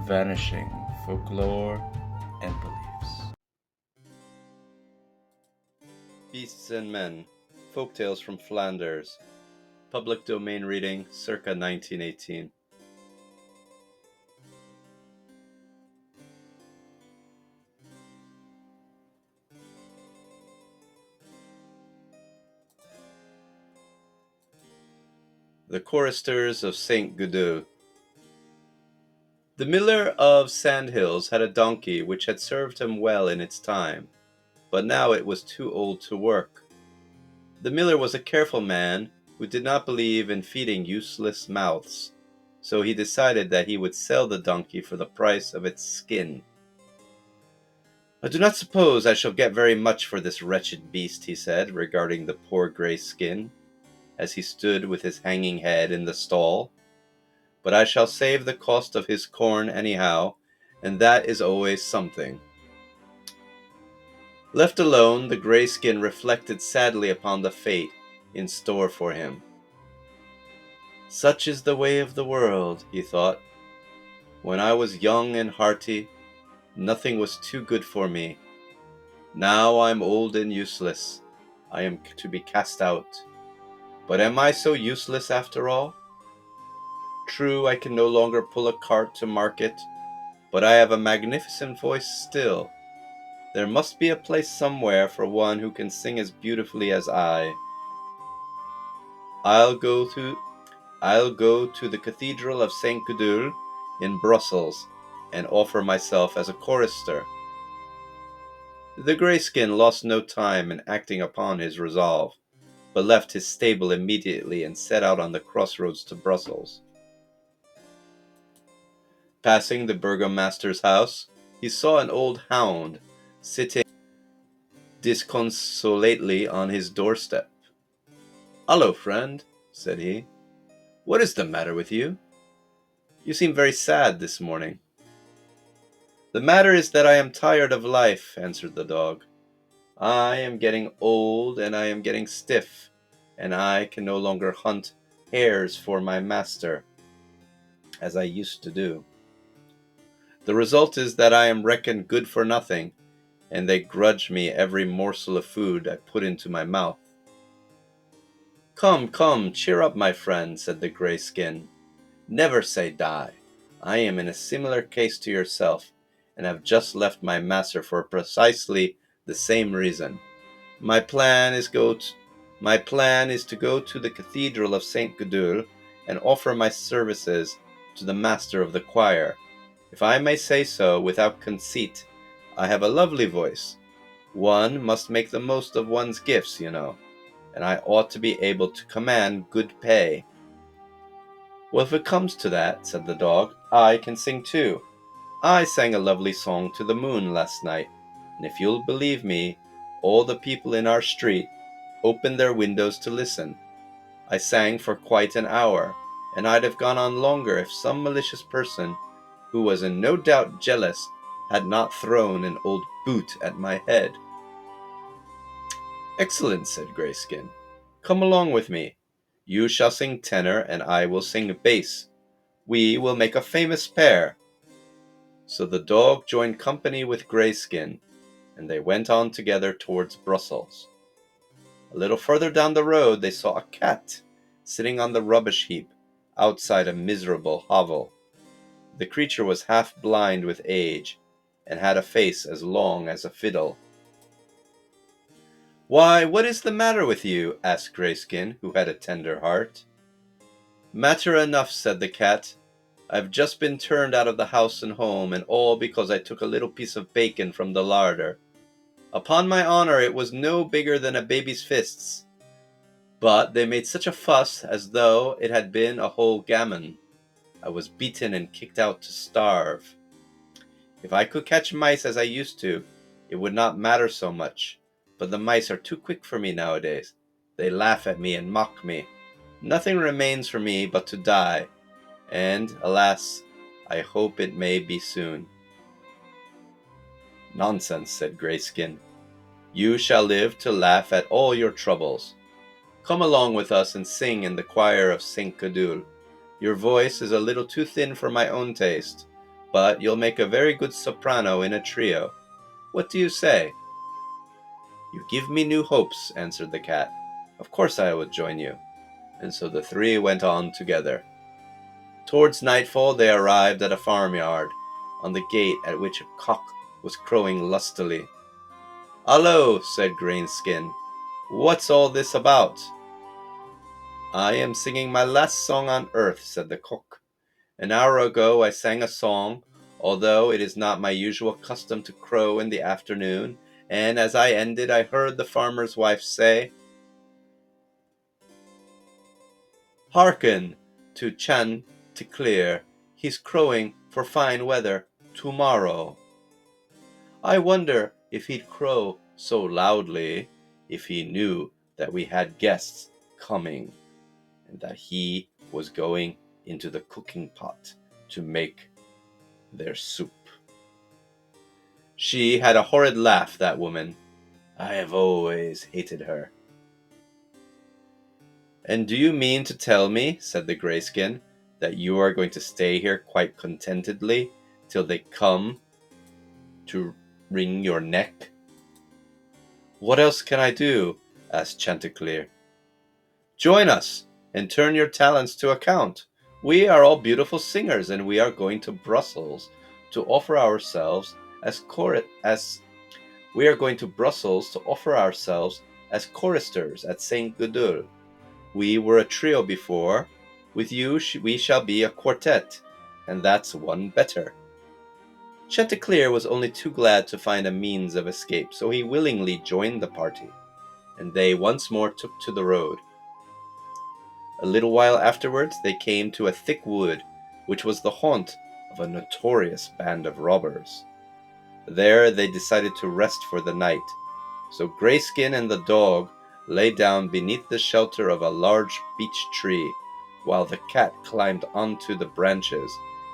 vanishing folklore and beliefs. Beasts and Men, Folktales from Flanders, public domain reading circa 1918. The Choristers of Sint-Goedele. The miller of Sandhills had a donkey which had served him well in its time, but now it was too old to work. The miller was a careful man who did not believe in feeding useless mouths, so he decided that he would sell the donkey for the price of its skin. "I do not suppose I shall get very much for this wretched beast," he said, regarding the poor grey skin, as he stood with his hanging head in the stall. "But I shall save the cost of his corn anyhow, and that is always something." Left alone, the grey skin reflected sadly upon the fate in store for him. "Such is the way of the world," he thought. "When I was young and hearty, nothing was too good for me. Now I am old and useless. I am to be cast out. But am I so useless after all? True, I can no longer pull a cart to market, but I have a magnificent voice still. There must be a place somewhere for one who can sing as beautifully as I. I'll go to the Cathedral of Sint-Goedele in Brussels and offer myself as a chorister." The Greyskin lost no time in acting upon his resolve, but left his stable immediately and set out on the crossroads to Brussels. Passing the burgomaster's house, he saw an old hound sitting disconsolately on his doorstep. "Hullo, friend," said he. "What is the matter with you? You seem very sad this morning." "The matter is that I am tired of life," answered the dog. "I am getting old and I am getting stiff, and I can no longer hunt hares for my master, as I used to do. The result is that I am reckoned good for nothing, and they grudge me every morsel of food I put into my mouth." "Come, come, cheer up, my friend," said the Greyskin. "Never say die. I am in a similar case to yourself, and have just left my master for precisely the same reason. My plan is to go to the Cathedral of Sint-Goedele and offer my services to the master of the choir. If I may say so without conceit, I have a lovely voice. One must make the most of one's gifts, you know, and I ought to be able to command good pay." "Well, if it comes to that," said the dog, "I can sing too. I sang a lovely song to the moon last night, and if you'll believe me, all the people in our street opened their windows to listen. I sang for quite an hour, and I'd have gone on longer if some malicious person, who was in no doubt jealous, had not thrown an old boot at my head." "Excellent," said Greyskin. "Come along with me. You shall sing tenor, and I will sing bass. We will make a famous pair." So the dog joined company with Greyskin, and they went on together towards Brussels. A little further down the road they saw a cat sitting on the rubbish heap outside a miserable hovel. The creature was half blind with age, and had a face as long as a fiddle. "Why, what is the matter with you?" asked Greyskin, who had a tender heart. "Matter enough," said the cat. "I've just been turned out of the house and home, and all because I took a little piece of bacon from the larder. Upon my honor, it was no bigger than a baby's fists, but they made such a fuss as though it had been a whole gammon. I was beaten and kicked out to starve. If I could catch mice as I used to, it would not matter so much, but the mice are too quick for me nowadays. They laugh at me and mock me. Nothing remains for me but to die, and, alas, I hope it may be soon." "Nonsense," said Greyskin. "You shall live to laugh at all your troubles. Come along with us and sing in the choir of Sint-Goedele. Your voice is a little too thin for my own taste, but you'll make a very good soprano in a trio. What do you say?" "You give me new hopes," answered the cat. "Of course I would join you." And so the three went on together. Towards nightfall they arrived at a farmyard, on the gate at which a cock was crowing lustily. "Hallo," said Greenskin, "what's all this about?" "I am singing my last song on earth," said the cock. "An hour ago I sang a song, although it is not my usual custom to crow in the afternoon, and as I ended I heard the farmer's wife say, 'Hearken to Chanticleer, he's crowing for fine weather tomorrow.' I wonder if he'd crow so loudly if he knew that we had guests coming, and that he was going into the cooking pot to make their soup." She had a horrid laugh, that woman. I have always hated her. "And do you mean to tell me," said the Greyskin, "that you are going to stay here quite contentedly till they come to wring your neck?" "What else can I do?" asked Chanticleer. "Join us and turn your talents to account. We are all beautiful singers, and we are going to Brussels to offer ourselves as choristers at Sint-Goedele. We were a trio before. With you we shall be a quartet, and that's one better." Chanticleer was only too glad to find a means of escape, so he willingly joined the party, and they once more took to the road. A little while afterwards they came to a thick wood, which was the haunt of a notorious band of robbers. There they decided to rest for the night, so Greyskin and the dog lay down beneath the shelter of a large beech tree, while the cat climbed onto the branches,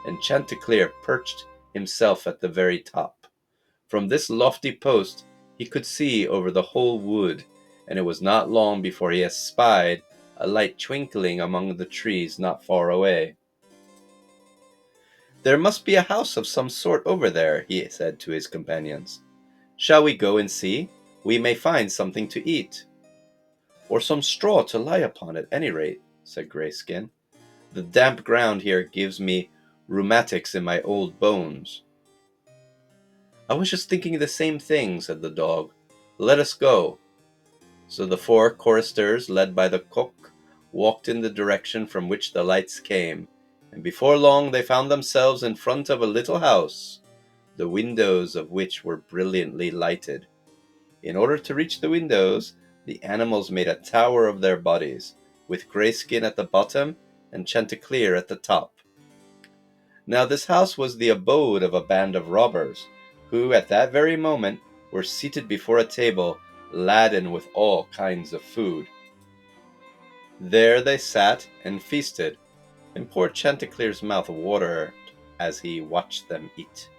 and Chanticleer perched himself at the very top. From this lofty post he could see over the whole wood, and it was not long before he espied a light twinkling among the trees not far away. "There must be a house of some sort over there," he said to his companions. "Shall we go and see? We may find something to eat." "Or some straw to lie upon at any rate," said Greyskin. "The damp ground here gives me rheumatics in my old bones." "I was just thinking the same thing," said the dog. "Let us go." So the four choristers, led by the cook, walked in the direction from which the lights came, and before long they found themselves in front of a little house, the windows of which were brilliantly lighted. In order to reach the windows, the animals made a tower of their bodies, with Greyskin at the bottom and Chanticleer at the top. Now this house was the abode of a band of robbers, who at that very moment were seated before a table laden with all kinds of food. There they sat and feasted, and poor Chanticleer's mouth watered as he watched them eat.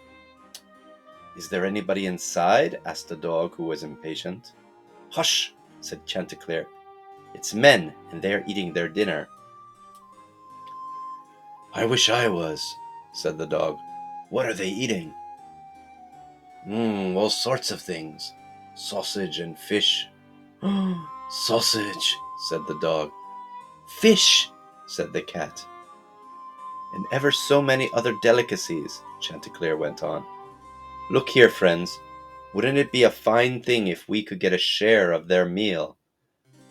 "Is there anybody inside?" asked the dog, who was impatient. "Hush!" said Chanticleer. "It's men, and they are eating their dinner." "I wish I was," said the dog. "What are they eating?" All sorts of things. Sausage and fish." "Sausage," said the dog. "Fish," said the cat. "And ever so many other delicacies," Chanticleer went on. "Look here, friends, wouldn't it be a fine thing if we could get a share of their meal?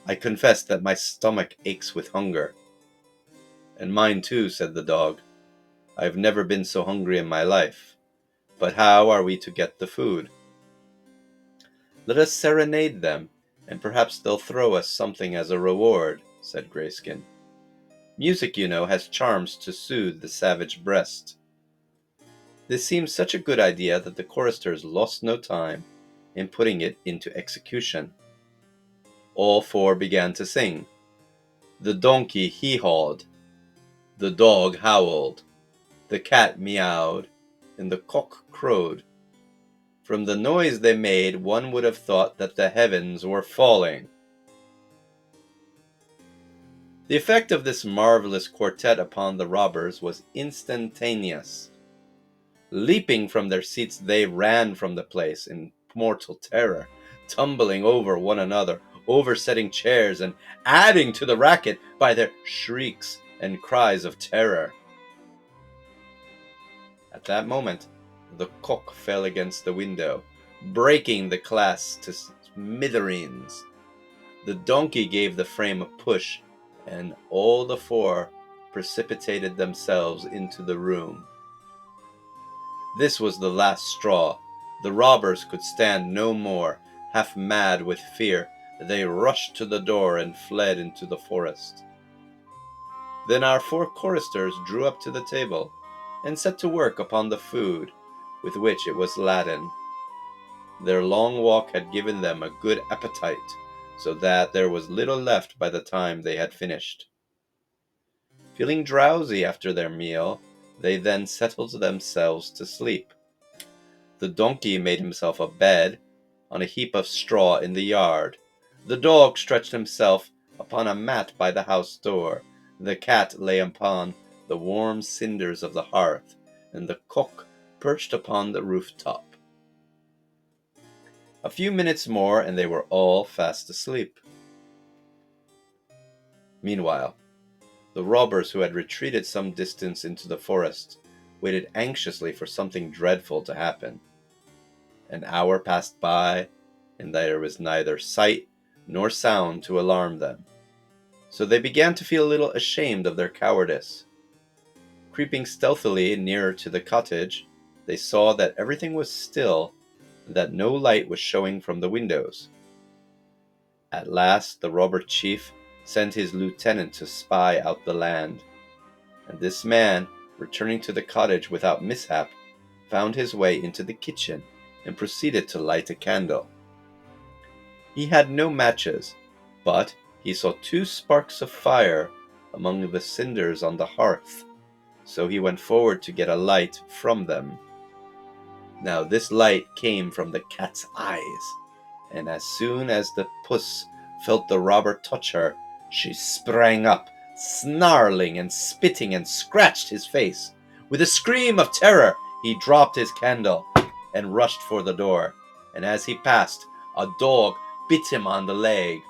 I confess that my stomach aches with hunger." "And mine too," said the dog. "I have never been so hungry in my life. But how are we to get the food?" "Let us serenade them, and perhaps they'll throw us something as a reward," said Greyskin. "Music, you know, has charms to soothe the savage breast." This seemed such a good idea that the choristers lost no time in putting it into execution. All four began to sing. The donkey hee-hawed, the dog howled, the cat meowed, and the cock crowed. From the noise they made, one would have thought that the heavens were falling. The effect of this marvelous quartet upon the robbers was instantaneous. Leaping from their seats, they ran from the place in mortal terror, tumbling over one another, oversetting chairs, and adding to the racket by their shrieks and cries of terror. At that moment, the cock fell against the window, breaking the glass to smithereens. The donkey gave the frame a push, and all the four precipitated themselves into the room. This was the last straw. The robbers could stand no more. Half mad with fear, they rushed to the door and fled into the forest. Then our four choristers drew up to the table and set to work upon the food, with which it was laden. Their long walk had given them a good appetite, so that there was little left by the time they had finished. Feeling drowsy after their meal, they then settled themselves to sleep. The donkey made himself a bed on a heap of straw in the yard. The dog stretched himself upon a mat by the house door. The cat lay upon the warm cinders of the hearth, and the cock perched upon the rooftop. A few minutes more, and they were all fast asleep. Meanwhile, the robbers, who had retreated some distance into the forest, waited anxiously for something dreadful to happen. An hour passed by, and there was neither sight nor sound to alarm them. So they began to feel a little ashamed of their cowardice. Creeping stealthily nearer to the cottage, they saw that everything was still, and that no light was showing from the windows. At last the robber chief sent his lieutenant to spy out the land, and this man, returning to the cottage without mishap, found his way into the kitchen and proceeded to light a candle. He had no matches, but he saw 2 sparks of fire among the cinders on the hearth, so he went forward to get a light from them. Now this light came from the cat's eyes, and as soon as the puss felt the robber touch her, she sprang up, snarling and spitting, and scratched his face. With a scream of terror, he dropped his candle and rushed for the door, and as he passed, a dog bit him on the leg.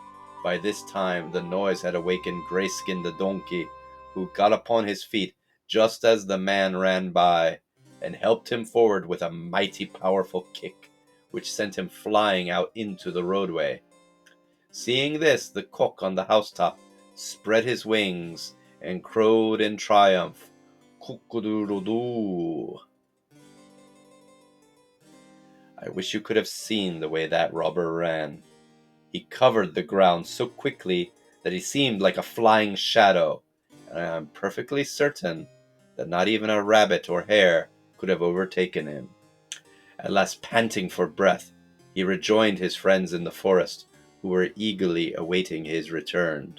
By this time the noise had awakened Greyskin the donkey, who got upon his feet just as the man ran by, and helped him forward with a mighty powerful kick, which sent him flying out into the roadway. Seeing this, the cock on the housetop spread his wings and crowed in triumph, "Cock-a-doodle-doo." I wish you could have seen the way that robber ran. He covered the ground so quickly that he seemed like a flying shadow, and I am perfectly certain that not even a rabbit or hare could have overtaken him. At last, panting for breath, he rejoined his friends in the forest, who were eagerly awaiting his return.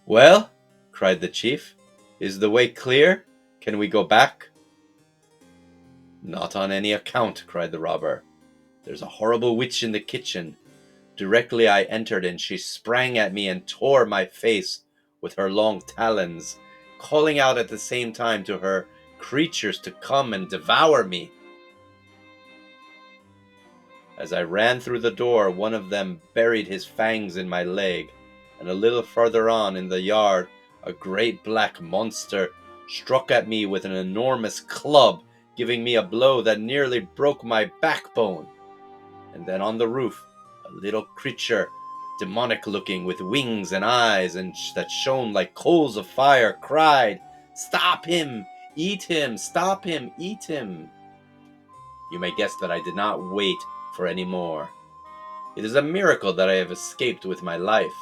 "Well," cried the chief, "is the way clear? Can we go back?" "Not on any account," cried the robber. "There's a horrible witch in the kitchen. Directly I entered in, she sprang at me and tore my face with her long talons, calling out at the same time to her creatures to come and devour me. As I ran through the door, one of them buried his fangs in my leg, and a little farther on in the yard, a great black monster struck at me with an enormous club, giving me a blow that nearly broke my backbone. And then on the roof, a little creature, demonic looking, with wings and eyes and that shone like coals of fire, cried, 'Stop him! Eat him! Stop him! Eat him!' You may guess that I did not wait for any more. It is a miracle that I have escaped with my life."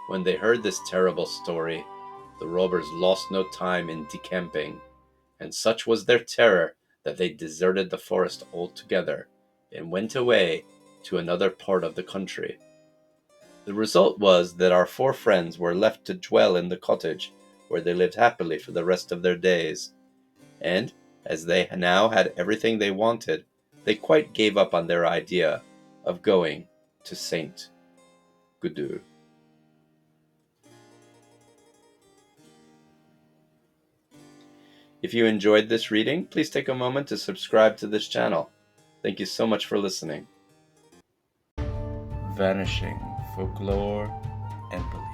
When they heard this terrible story, the robbers lost no time in decamping, and such was their terror that they deserted the forest altogether and went away to another part of the country. The result was that our 4 friends were left to dwell in the cottage, where they lived happily for the rest of their days, and as they now had everything they wanted, they quite gave up on their idea of going to Sint-Goedele. If you enjoyed this reading, please take a moment to subscribe to this channel. Thank you so much for listening. Vanishing folklore and beliefs.